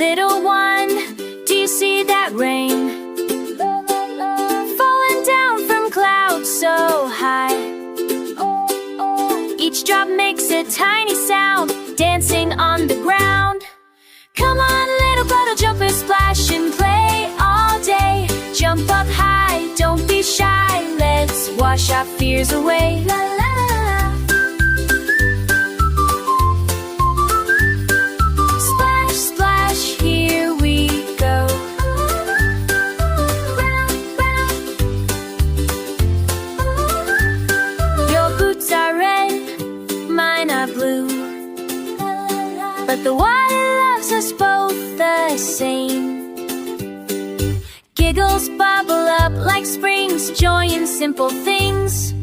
Little one, do you see that rain? Falling down from clouds so high. Each drop makes a tiny sound, dancing on the ground. Come on, little puddle jumper, splash and play all day. Jump up high, don't be shy, let's wash our fears away. La la la la. Splash, splash, here we go. Round, round. Your boots are red, mine are blue, but the water loves us both the same. Giggles bubble up like springs, joy in simple things.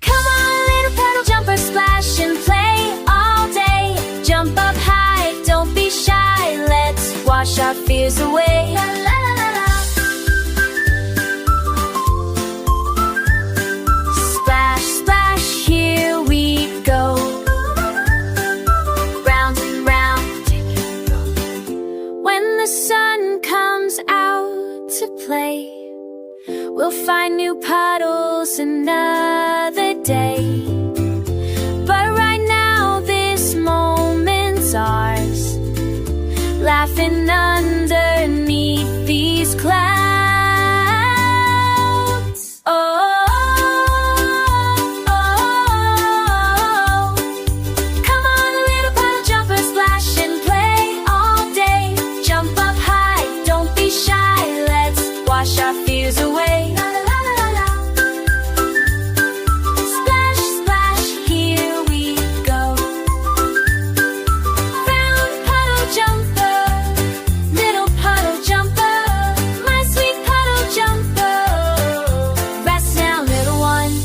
Come on, little puddle jumper, splash and play all day. Jump up high, don't be shy, let's wash our fears away. La la la la la. Splash, splash, here we go. Round and round. When the sun comes out to play, we'll find new puddles and